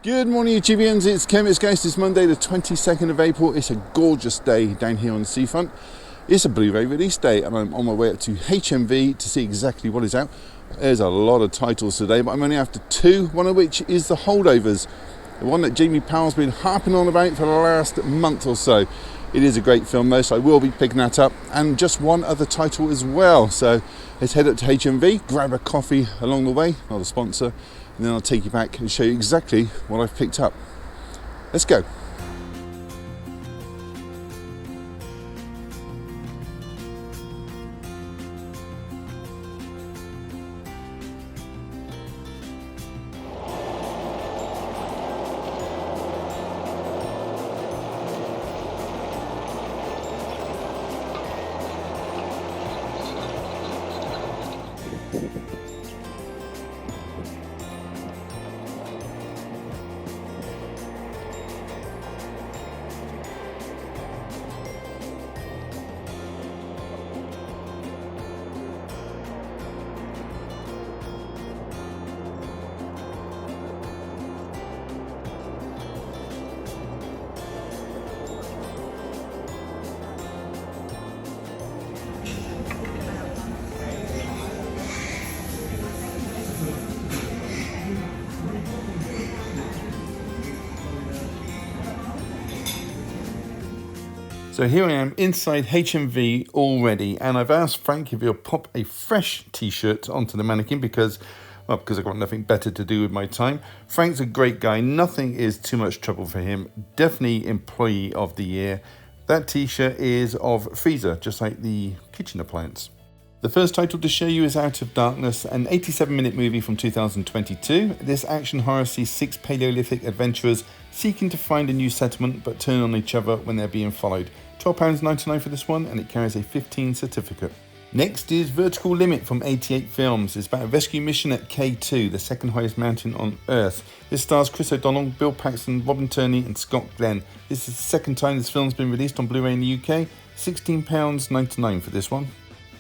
Good morning, YouTubians. It's Chemist Ghost. It's Monday, the 22nd of April. It's a gorgeous day down here on the seafront. It's a Blu-ray release day, and I'm on my way up to HMV to see exactly what is out. There's a lot of titles today, but I'm only after two, one of which is The Holdovers, the one that Jamie Powell's been harping on about for the last month or so. It is a great film though, so I will be picking that up, and just one other title as well. So let's head up to HMV, grab a coffee along the way, not a sponsor, and then I'll take you back and show you exactly what I've picked up. Let's go. So here I am inside HMV already, and I've asked Frank if he'll pop a fresh t-shirt onto the mannequin because I've got nothing better to do with my time. Frank's a great guy. Nothing is too much trouble for him. Definitely employee of the year. That t-shirt is of Freezer, just like the kitchen appliance. The first title to show you is Out of Darkness, an 87-minute movie from 2022. This action horror sees six Paleolithic adventurers seeking to find a new settlement but turn on each other when they're being followed. £12.99 for this one, and it carries a 15 certificate. Next is Vertical Limit from 88 Films. It's about a rescue mission at K2, the second highest mountain on Earth. This stars Chris O'Donnell, Bill Paxton, Robin Turney and Scott Glenn. This is the second time this film's been released on Blu-ray in the UK. £16.99 for this one.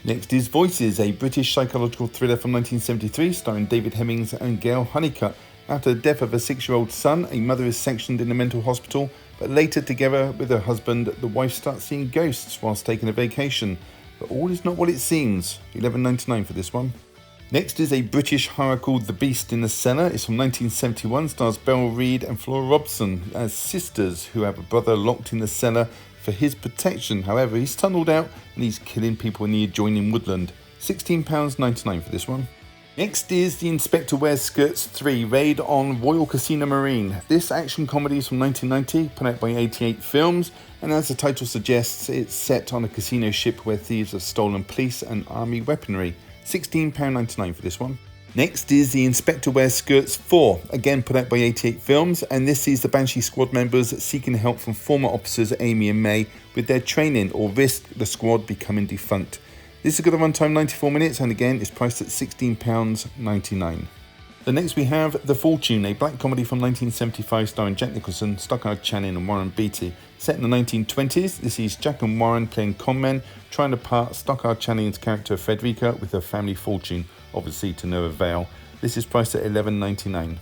Next is Voices, a British psychological thriller from 1973 starring David Hemmings and Gail Honeycutt. After the death of a 6-year-old son, a mother is sectioned in a mental hospital, but later, together with her husband, the wife starts seeing ghosts whilst taking a vacation. But all is not what it seems. £11.99 for this one. Next is a British horror called The Beast in the Cellar. It's from 1971, stars Beryl Reid and Flora Robson as sisters who have a brother locked in the cellar for his protection. However, he's tunnelled out and he's killing people in the adjoining woodland. £16.99 for this one. Next is The Inspector Wears Skirts 3, Raid on Royal Casino Marine. This action comedy is from 1990, put out by 88 Films, and as the title suggests, it's set on a casino ship where thieves have stolen police and army weaponry. £16.99 for this one. Next is The Inspector Wears Skirts 4, again put out by 88 Films, and this sees the Banshee squad members seeking help from former officers Amy and May with their training or risk the squad becoming defunct. This has got a runtime 94 minutes, and again it's priced at £16.99. So next we have The Fortune, a black comedy from 1975 starring Jack Nicholson, Stockard Channing and Warren Beatty. Set in the 1920s, this is Jack and Warren playing conmen, trying to part Stockard Channing's character Frederica with her family fortune, obviously to no avail. This is priced at £11.99.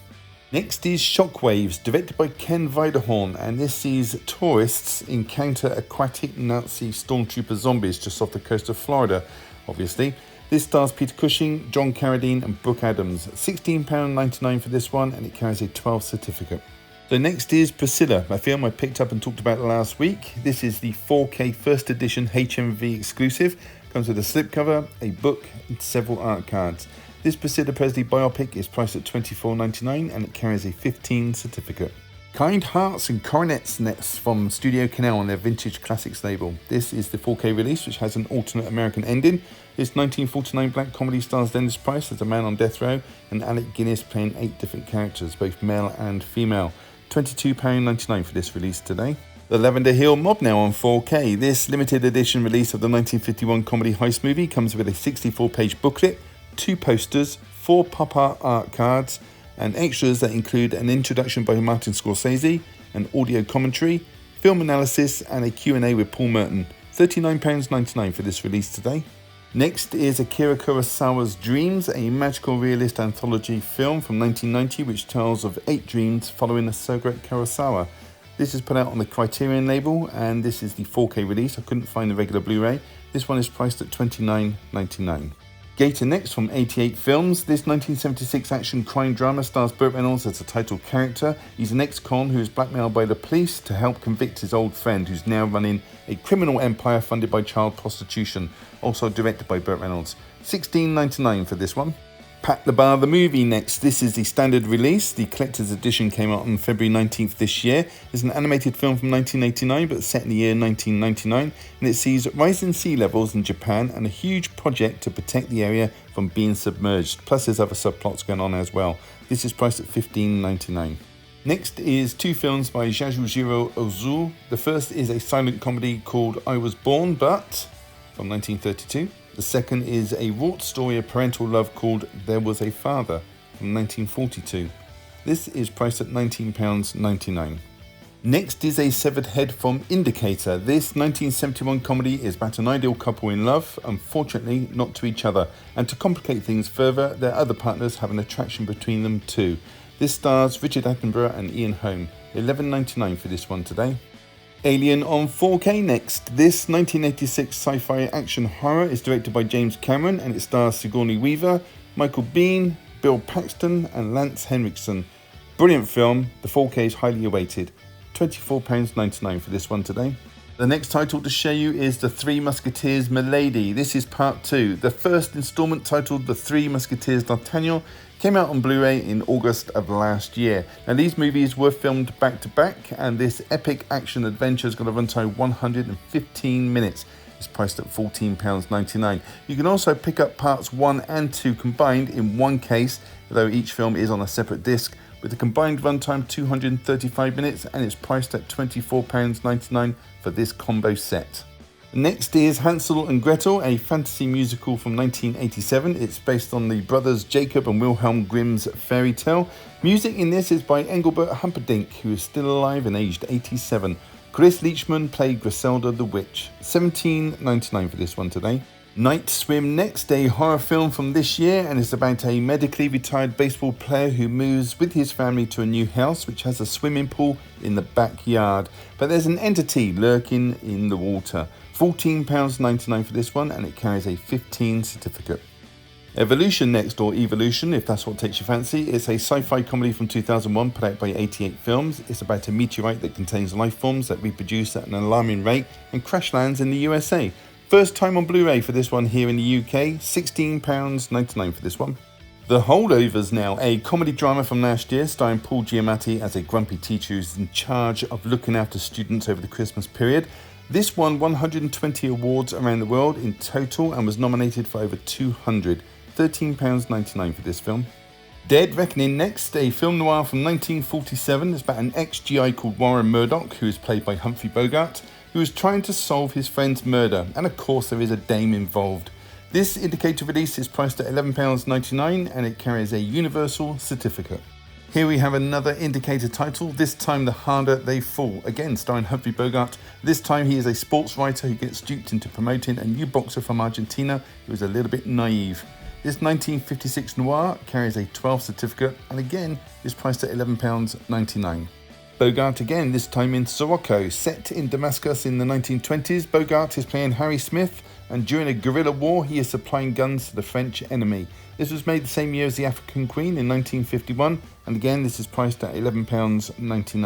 Next is Shockwaves, directed by Ken Viderhorn, and this sees tourists encounter aquatic Nazi stormtrooper zombies just off the coast of Florida, obviously. This stars Peter Cushing, John Carradine and Brooke Adams. £16.99 for this one, and it carries a 12 certificate. So next is Priscilla, a film I picked up and talked about last week. This is the 4K first edition HMV exclusive. Comes with a slipcover, a book and several art cards. This Priscilla Presley biopic is priced at £24.99 and it carries a 15 certificate. Kind Hearts and Coronets Nets from Studio Canal on their Vintage Classics label. This is the 4K release, which has an alternate American ending. This 1949 black comedy stars Dennis Price as a man on death row and Alec Guinness playing 8 different characters, both male and female. £22.99 for this release today. The Lavender Hill Mob now on 4K. This limited edition release of the 1951 comedy heist movie comes with a 64-page booklet, 2 posters, 4 pop art cards, and extras that include an introduction by Martin Scorsese, an audio commentary, film analysis, and a Q&A with Paul Merton. £39.99 for this release today. Next is Akira Kurosawa's Dreams, a magical realist anthology film from 1990 which tells of 8 dreams following Soga Kurosawa. This is put out on the Criterion label and this is the 4K release. I couldn't find the regular Blu-ray. This one is priced at $29.99. Gator next from 88 Films. This 1976 action crime drama stars Burt Reynolds as the title character. He's an ex-con who is blackmailed by the police to help convict his old friend who's now running a criminal empire funded by child prostitution. Also directed by Burt Reynolds. $16.99 for this one. Pat the Bar the Movie next. This is the standard release. The collector's edition came out on February 19th this year. It's an animated film from 1989 but set in the year 1999 and it sees rising sea levels in Japan and a huge project to protect the area from being submerged. Plus there's other subplots going on as well. This is priced at $15.99. Next is 2 films by Yasujiro Ozu. The first is a silent comedy called I Was Born But from 1932. The second is a wrought story of parental love called There Was a Father from 1942. This is priced at £19.99. Next is a severed head from Indicator. This 1971 comedy is about an ideal couple in love, unfortunately not to each other. And to complicate things further, their other partners have an attraction between them too. This stars Richard Attenborough and Ian Holm. $11.99 for this one today. Alien on 4K next. This 1986 sci-fi action horror is directed by James Cameron and it stars Sigourney Weaver, Michael Biehn, Bill Paxton and Lance Henriksen. Brilliant film, the 4K is highly awaited. £24.99 for this one today. The next title to show you is The Three Musketeers Milady. This is part 2. The first installment, titled The Three Musketeers D'Artagnan, came out on Blu-ray in August of last year. Now these movies were filmed back to back and this epic action adventure has got a runtime of 115 minutes. It's priced at £14.99. You can also pick up parts 1 and 2 combined in one case, although each film is on a separate disc, with a combined runtime 235 minutes and it's priced at £24.99 for this combo set. Next is Hansel and Gretel, a fantasy musical from 1987. It's based on the brothers Jacob and Wilhelm Grimm's fairy tale. Music in this is by Engelbert Humperdinck, who is still alive and aged 87. Chris Leachman played Griselda the Witch. $17.99 for this one today. Night Swim next, a horror film from this year, and it's about a medically retired baseball player who moves with his family to a new house which has a swimming pool in the backyard. But there's an entity lurking in the water. £14.99 for this one, and it carries a 15 certificate. Evolution next, or Evolution if that's what takes your fancy. It's a sci-fi comedy from 2001 put out by 88 Films. It's about a meteorite that contains life forms that reproduce at an alarming rate and crash lands in the USA. First time on Blu-ray for this one here in the UK, £16.99 for this one. The Holdovers now, a comedy drama from last year starring Paul Giamatti as a grumpy teacher who's in charge of looking after students over the Christmas period. This won 120 awards around the world in total and was nominated for over 200. £13.99 for this film. Dead Reckoning next, a film noir from 1947. It's about an ex-GI called Warren Murdoch, who is played by Humphrey Bogart, who is trying to solve his friend's murder, and of course there is a dame involved. This indicator release is priced at £11.99 and it carries a universal certificate. Here we have another indicator title, this time The Harder They Fall, again starring Humphrey Bogart. This time he is a sports writer who gets duped into promoting a new boxer from Argentina who is a little bit naive. This 1956 noir carries a 12 certificate and again is priced at £11.99. Bogart again, this time in Sirocco. Set in Damascus in the 1920s, Bogart is playing Harry Smith, and during a guerrilla war he is supplying guns to the French enemy. This was made the same year as The African Queen in 1951, and again this is priced at £11.99.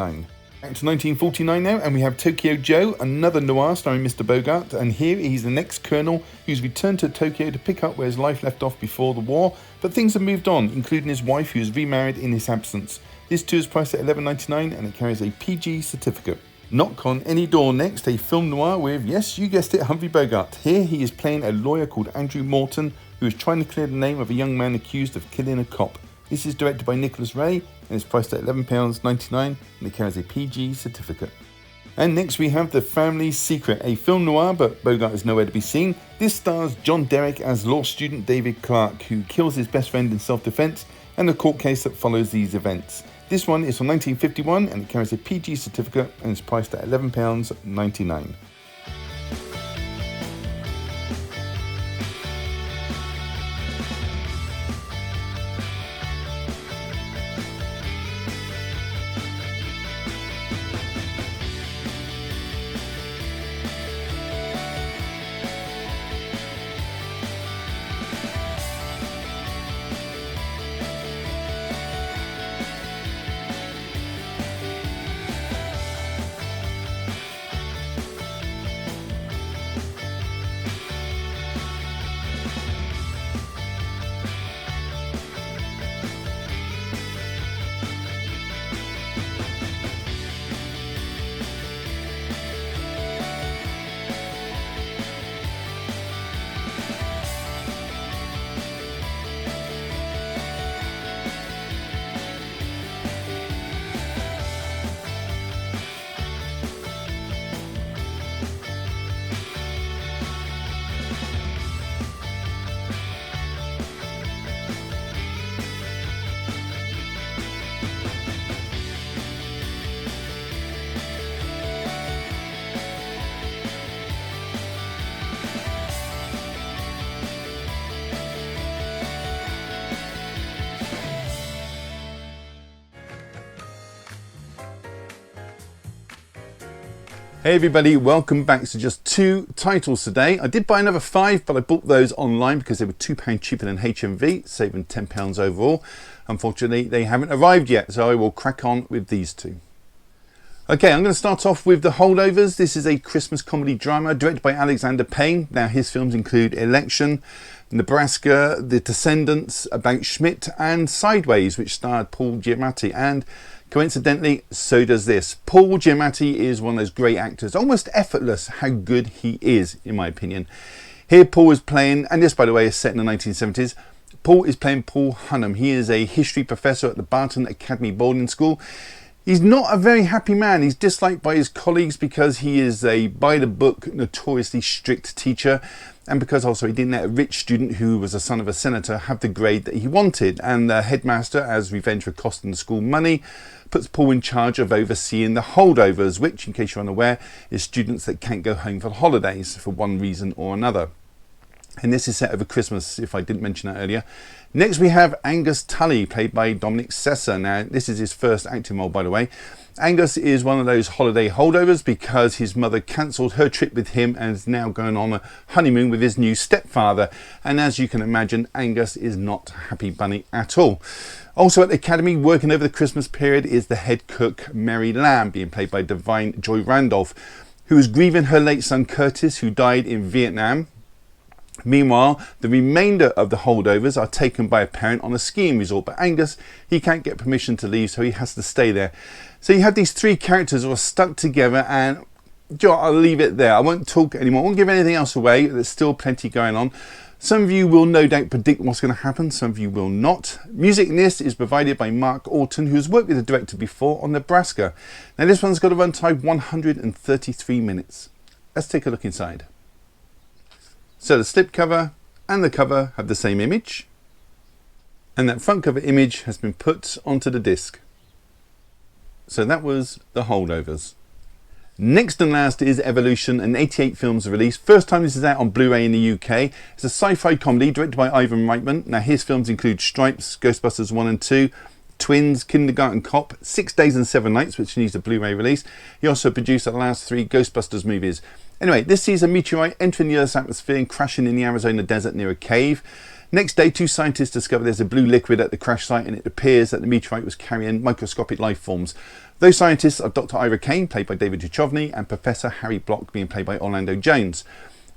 Back to 1949 now, and we have Tokyo Joe, another noir starring Mr. Bogart, and here he's an ex-colonel who's returned to Tokyo to pick up where his life left off before the war, but things have moved on, including his wife who is remarried in his absence. This too is priced at £11.99 and it carries a PG certificate. Knock on Any Door next, a film noir with, yes, you guessed it, Humphrey Bogart. Here he is playing a lawyer called Andrew Morton who is trying to clear the name of a young man accused of killing a cop. This is directed by Nicholas Ray and is priced at £11.99 and it carries a PG certificate. And next we have The Family Secret, a film noir, but Bogart is nowhere to be seen. This stars John Derek as law student David Clark, who kills his best friend in self-defense, and a court case that follows these events. This one is from 1951 and it carries a PG certificate and is priced at £11.99. Hey everybody, welcome back to just 2 titles today. I did buy another 5, but I bought those online because they were £2 cheaper than HMV, saving £10 overall. Unfortunately, they haven't arrived yet, so I will crack on with these 2. Okay, I'm going to start off with The Holdovers. This is a Christmas comedy drama directed by Alexander Payne. Now, his films include Election, Nebraska, The Descendants, About Schmidt, and Sideways, which starred Paul Giamatti. And coincidentally, so does this. Paul Giamatti is one of those great actors, almost effortless how good he is, in my opinion. Here, Paul is playing, and this, by the way, is set in the 1970s. Paul is playing Paul Hunnam. He is a history professor at the Barton Academy boarding school. He's not a very happy man. He's disliked by his colleagues because he is a by-the-book, notoriously strict teacher, and because also he didn't let a rich student who was the son of a senator have the grade that he wanted. And the headmaster, as revenge for costing the school money, puts Paul in charge of overseeing the holdovers, which, in case you're unaware, is students that can't go home for the holidays for one reason or another. And this is set over Christmas, if I didn't mention that earlier. Next we have Angus Tully, played by Dominic Sessa. Now, this is his first acting role, by the way. Angus is one of those holiday holdovers because his mother cancelled her trip with him and is now going on a honeymoon with his new stepfather. And as you can imagine, Angus is not a happy bunny at all. Also at the academy, working over the Christmas period, is the head cook, Mary Lamb, being played by Divine Joy Randolph, who is grieving her late son Curtis, who died in Vietnam. Meanwhile, the remainder of the holdovers are taken by a parent on a skiing resort, but Angus, he can't get permission to leave, so he has to stay there. So you have these 3 characters who are stuck together, and I'll leave it there. I won't talk anymore. I won't give anything else away. There's still plenty going on. Some of you will no doubt predict what's going to happen. Some of you will not. Music in this is provided by Mark Orton, who has worked with the director before on Nebraska. Now this one's got a runtime 133 minutes. Let's take a look inside. So the slipcover and the cover have the same image, and that front cover image has been put onto the disc. So that was The Holdovers. Next and last is Evolution, an 88 films release. First time this is out on Blu-ray in the UK. It's a sci-fi comedy directed by Ivan Reitman. Now his films include Stripes, Ghostbusters 1 and 2, Twins, Kindergarten Cop, 6 Days and 7 Nights, which needs a Blu-ray release. He also produced the last 3 Ghostbusters movies. Anyway, this sees a meteorite entering the Earth's atmosphere and crashing in the Arizona desert near a cave. Next day, 2 scientists discover there's a blue liquid at the crash site, and it appears that the meteorite was carrying microscopic life forms. Those scientists are Dr. Ira Kane, played by David Duchovny, and Professor Harry Block, being played by Orlando Jones.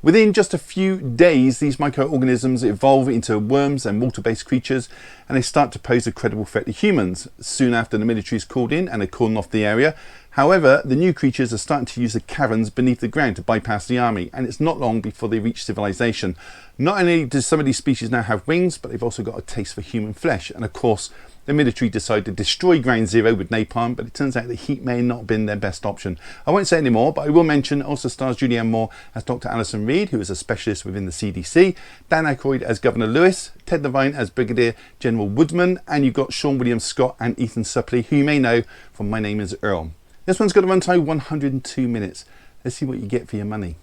Within just a few days, these microorganisms evolve into worms and water-based creatures, and they start to pose a credible threat to humans. Soon after, the military is called in and they cordon off the area. However, the new creatures are starting to use the caverns beneath the ground to bypass the army, and it's not long before they reach civilization. Not only do some of these species now have wings, but they've also got a taste for human flesh. And of course, the military decide to destroy Ground Zero with napalm, but it turns out the heat may not have been their best option. I won't say any more, but I will mention it also stars Julianne Moore as Dr. Alison Reed, who is a specialist within the CDC, Dan Aykroyd as Governor Lewis, Ted Levine as Brigadier General Woodman, and you've got Sean William Scott and Ethan Suppley, who you may know from My Name is Earl. This one's got a runtime 102 minutes. Let's see what you get for your money.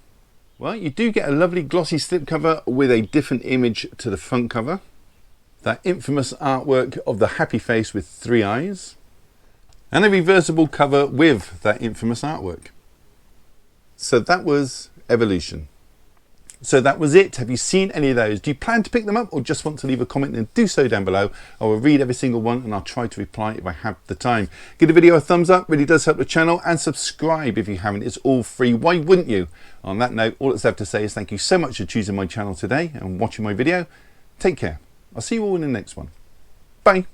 Well, you do get a lovely glossy slipcover with a different image to the front cover. That infamous artwork of the happy face with 3 eyes. And a reversible cover with that infamous artwork. So that was Evolution. So that was it. Have you seen any of those? Do you plan to pick them up or just want to leave a comment? Then do so down below. I will read every single one and I'll try to reply if I have the time. Give the video a thumbs up, really does help the channel, and subscribe if you haven't. It's all free. Why wouldn't you? On that note, all that's left to say is thank you so much for choosing my channel today and watching my video. Take care. I'll see you all in the next one. Bye.